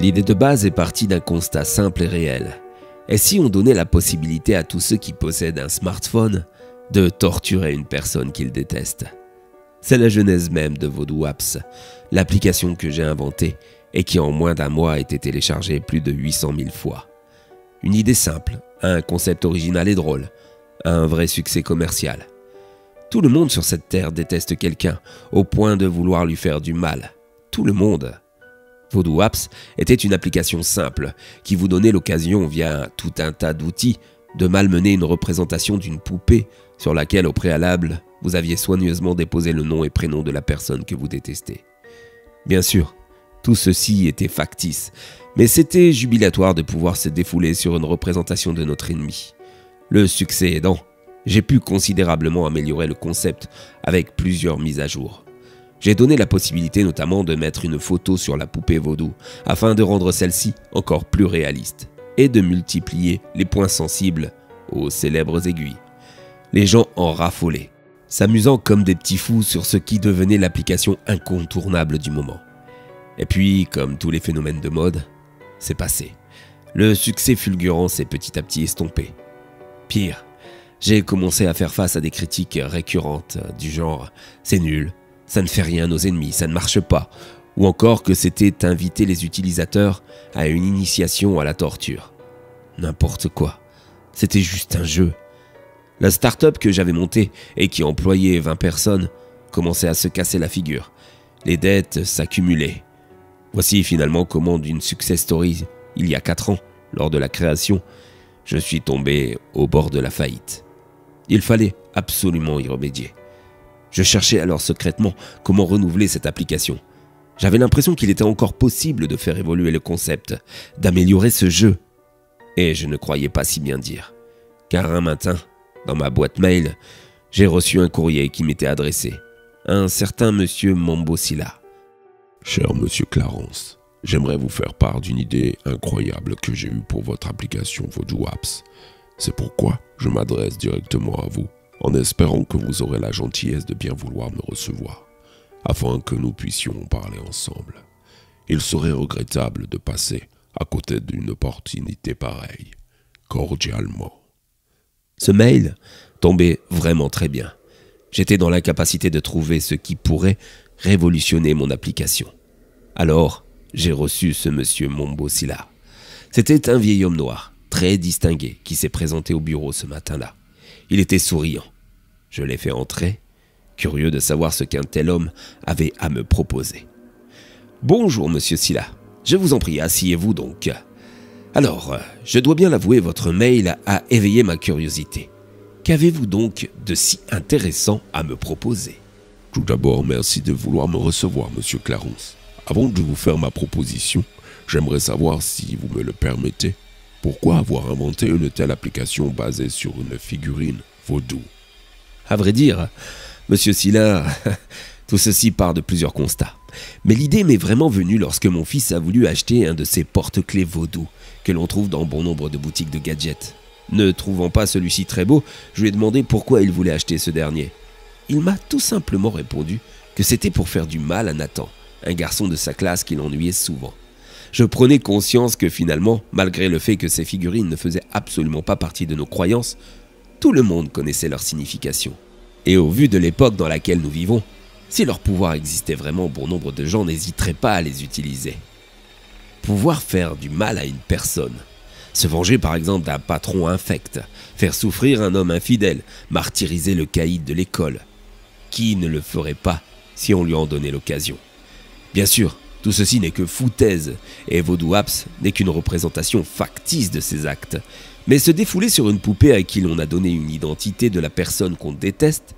L'idée de base est partie d'un constat simple et réel. Et si on donnait la possibilité à tous ceux qui possèdent un smartphone de torturer une personne qu'ils détestent? C'est la genèse même de Voodoo Apps, l'application que j'ai inventée et qui en moins d'un mois a été téléchargée plus de 800 000 fois. Une idée simple, un concept original et drôle, un vrai succès commercial. Tout le monde sur cette terre déteste quelqu'un au point de vouloir lui faire du mal. Tout le monde. Voodoo Apps était une application simple qui vous donnait l'occasion, via tout un tas d'outils, de malmener une représentation d'une poupée sur laquelle, au préalable, vous aviez soigneusement déposé le nom et prénom de la personne que vous détestez. Bien sûr, tout ceci était factice, mais c'était jubilatoire de pouvoir se défouler sur une représentation de notre ennemi. Le succès aidant, j'ai pu considérablement améliorer le concept avec plusieurs mises à jour. J'ai donné la possibilité notamment de mettre une photo sur la poupée vaudou afin de rendre celle-ci encore plus réaliste et de multiplier les points sensibles aux célèbres aiguilles. Les gens en raffolaient, s'amusant comme des petits fous sur ce qui devenait l'application incontournable du moment. Et puis, comme tous les phénomènes de mode, c'est passé. Le succès fulgurant s'est petit à petit estompé. Pire, j'ai commencé à faire face à des critiques récurrentes du genre « c'est nul », ça ne fait rien à nos ennemis, ça ne marche pas, ou encore que c'était inviter les utilisateurs à une initiation à la torture. N'importe quoi, c'était juste un jeu. La start-up que j'avais montée et qui employait 20 personnes commençait à se casser la figure. Les dettes s'accumulaient. Voici finalement comment d'une success story, il y a 4 ans, lors de la création, je suis tombé au bord de la faillite. Il fallait absolument y remédier. Je cherchais alors secrètement comment renouveler cette application. J'avais l'impression qu'il était encore possible de faire évoluer le concept, d'améliorer ce jeu. Et je ne croyais pas si bien dire. Car un matin, dans ma boîte mail, j'ai reçu un courrier qui m'était adressé. Un certain monsieur Mombosila. Cher monsieur Clarence, j'aimerais vous faire part d'une idée incroyable que j'ai eue pour votre application Voodoo Apps. C'est pourquoi je m'adresse directement à vous, en espérant que vous aurez la gentillesse de bien vouloir me recevoir, afin que nous puissions parler ensemble. Il serait regrettable de passer à côté d'une opportunité pareille. Cordialement. Ce mail tombait vraiment très bien. J'étais dans l'incapacité de trouver ce qui pourrait révolutionner mon application. Alors, j'ai reçu ce monsieur Mombosila. C'était un vieil homme noir, très distingué, qui s'est présenté au bureau ce matin-là. Il était souriant. Je l'ai fait entrer, curieux de savoir ce qu'un tel homme avait à me proposer. « Bonjour, monsieur Silla. Je vous en prie, asseyez-vous donc. Alors, je dois bien l'avouer, votre mail a éveillé ma curiosité. Qu'avez-vous donc de si intéressant à me proposer ?» Tout d'abord, merci de vouloir me recevoir, monsieur Clarence. Avant de vous faire ma proposition, j'aimerais savoir, si vous me le permettez, pourquoi avoir inventé une telle application basée sur une figurine vaudou? À vrai dire, monsieur Silla, tout ceci part de plusieurs constats. Mais l'idée m'est vraiment venue lorsque mon fils a voulu acheter un de ces porte-clés vaudou que l'on trouve dans bon nombre de boutiques de gadgets. Ne trouvant pas celui-ci très beau, je lui ai demandé pourquoi il voulait acheter ce dernier. Il m'a tout simplement répondu que c'était pour faire du mal à Nathan, un garçon de sa classe qui l'ennuyait souvent. Je prenais conscience que finalement, malgré le fait que ces figurines ne faisaient absolument pas partie de nos croyances, tout le monde connaissait leur signification. Et au vu de l'époque dans laquelle nous vivons, si leur pouvoir existait vraiment, bon nombre de gens n'hésiteraient pas à les utiliser. Pouvoir faire du mal à une personne, se venger par exemple d'un patron infect, faire souffrir un homme infidèle, martyriser le caïd de l'école. Qui ne le ferait pas si on lui en donnait l'occasion? Bien sûr, tout ceci n'est que foutaise, et Voodoo Apps n'est qu'une représentation factice de ces actes. Mais se défouler sur une poupée à qui l'on a donné une identité de la personne qu'on déteste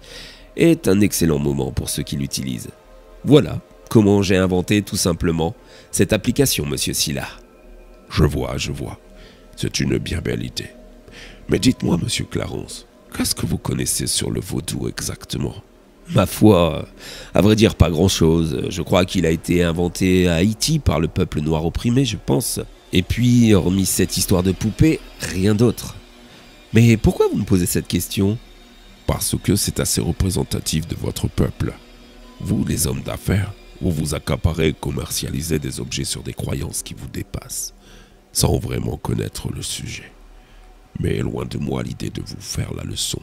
est un excellent moment pour ceux qui l'utilisent. Voilà comment j'ai inventé tout simplement cette application, monsieur Silla. Je vois. C'est une bien belle idée. Mais dites-moi, monsieur Clarence, qu'est-ce que vous connaissez sur le vaudou exactement? Ma foi, à vrai dire pas grand-chose. Je crois qu'il a été inventé à Haïti par le peuple noir opprimé, je pense. Et puis, hormis cette histoire de poupée, rien d'autre. Mais pourquoi vous me posez cette question? Parce que c'est assez représentatif de votre peuple. Vous, les hommes d'affaires, Vous vous accaparez et commercialisez des objets sur des croyances qui vous dépassent, sans vraiment connaître le sujet. Mais loin de moi l'idée de vous faire la leçon.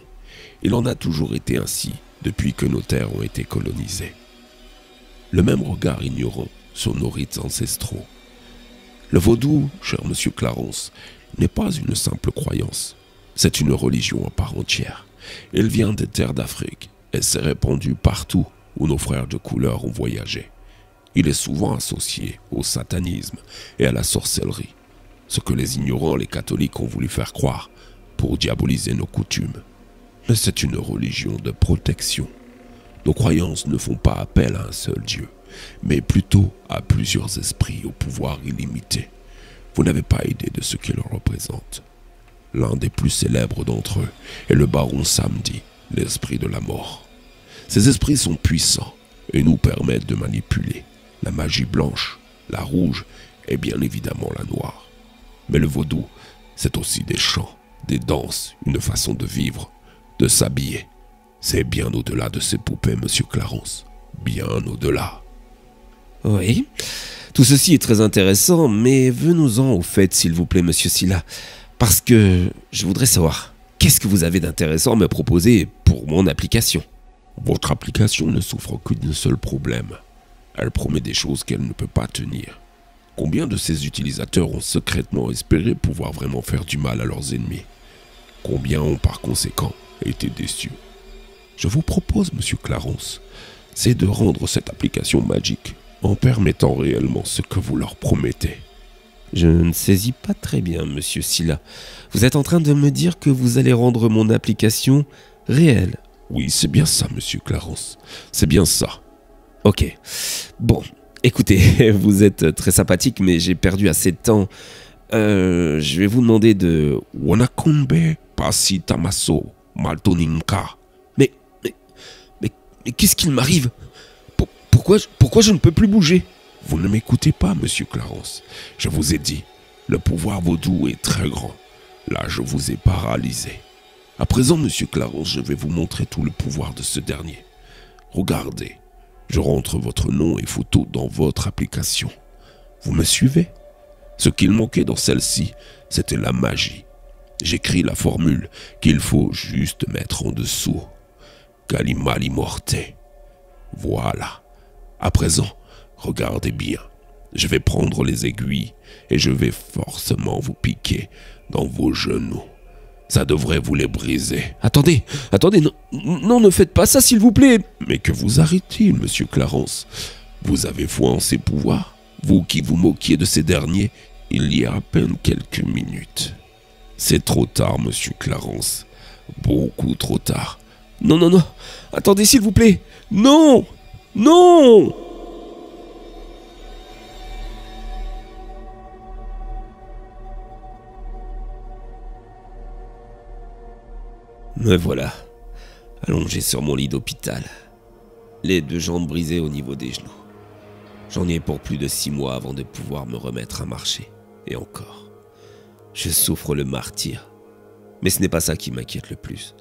Il en a toujours été ainsi depuis que nos terres ont été colonisées. Le même regard ignorant sur nos rites ancestraux. Le vaudou, cher monsieur Clarence, n'est pas une simple croyance. C'est une religion à part entière. Elle vient des terres d'Afrique et s'est répandue partout où nos frères de couleur ont voyagé. Il est souvent associé au satanisme et à la sorcellerie, ce que les ignorants, les catholiques, ont voulu faire croire pour diaboliser nos coutumes. Mais c'est une religion de protection. Nos croyances ne font pas appel à un seul Dieu, mais plutôt à plusieurs esprits au pouvoir illimité. Vous n'avez pas idée de ce qu'ils représentent. L'un des plus célèbres d'entre eux est le baron Samedi, l'esprit de la mort. Ces esprits sont puissants et nous permettent de manipuler la magie blanche, la rouge et bien évidemment la noire. Mais le vaudou, c'est aussi des chants, des danses, une façon de vivre, de s'habiller. C'est bien au-delà de ces poupées, monsieur Clarence. Bien au-delà. Oui, tout ceci est très intéressant, mais venons-en au fait, s'il vous plaît, monsieur Sylla. Parce que je voudrais savoir, qu'est-ce que vous avez d'intéressant à me proposer pour mon application? Votre application ne souffre que d'un seul problème. Elle promet des choses qu'elle ne peut pas tenir. Combien de ses utilisateurs ont secrètement espéré pouvoir vraiment faire du mal à leurs ennemis? Combien ont par conséquent été déçus? Je vous propose, monsieur Clarence, c'est de rendre cette application magique en permettant réellement ce que vous leur promettez. Je ne saisis pas très bien, monsieur Sylla. Vous êtes en train de me dire que vous allez rendre mon application réelle? Oui, c'est bien ça, monsieur Clarence. C'est bien ça. Ok. Bon, écoutez, vous êtes très sympathique, mais j'ai perdu assez de temps. Je vais vous demander de... Wanakumbe Pasi Tamaso Maltoninka. Mais qu'est-ce qu'il m'arrive? Pourquoi je ne peux plus bouger? Vous ne m'écoutez pas, monsieur Clarence. Je vous ai dit, le pouvoir vaudou est très grand. Là, je vous ai paralysé. À présent, monsieur Clarence, je vais vous montrer tout le pouvoir de ce dernier. Regardez, je rentre votre nom et photo dans votre application. Vous me suivez? Ce qu'il manquait dans celle-ci, c'était la magie. J'écris la formule qu'il faut juste mettre en dessous. Kalimali morte. Voilà. À présent, regardez bien. Je vais prendre les aiguilles et je vais forcément vous piquer dans vos genoux. Ça devrait vous les briser. Attendez, non, ne faites pas ça, s'il vous plaît. Mais que vous arrive-t-il, monsieur Clarence? Vous avez foi en ces pouvoirs? Vous qui vous moquiez de ces derniers il y a à peine quelques minutes. C'est trop tard, monsieur Clarence. Beaucoup trop tard. Non. Attendez, s'il vous plaît. Non. Me voilà, allongé sur mon lit d'hôpital, les deux jambes brisées au niveau des genoux. J'en ai pour plus de 6 mois avant de pouvoir me remettre à marcher. Et encore, je souffre le martyre. Mais ce n'est pas ça qui m'inquiète le plus.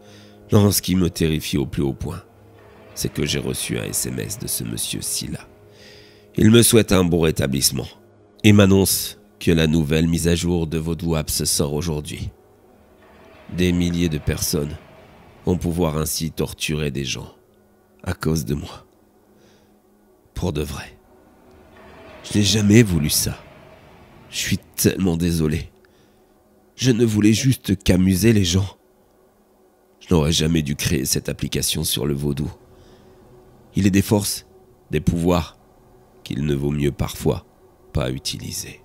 Non, ce qui me terrifie au plus haut point, c'est que j'ai reçu un SMS de ce monsieur Sylla. Il me souhaite un bon rétablissement et m'annonce que la nouvelle mise à jour de Vaudou Apps sort aujourd'hui. Des milliers de personnes vont pouvoir ainsi torturer des gens à cause de moi. Pour de vrai. Je n'ai jamais voulu ça. Je suis tellement désolé. Je ne voulais juste qu'amuser les gens. Je n'aurais jamais dû créer cette application sur le vaudou. Il est des forces, des pouvoirs qu'il ne vaut mieux parfois pas utiliser.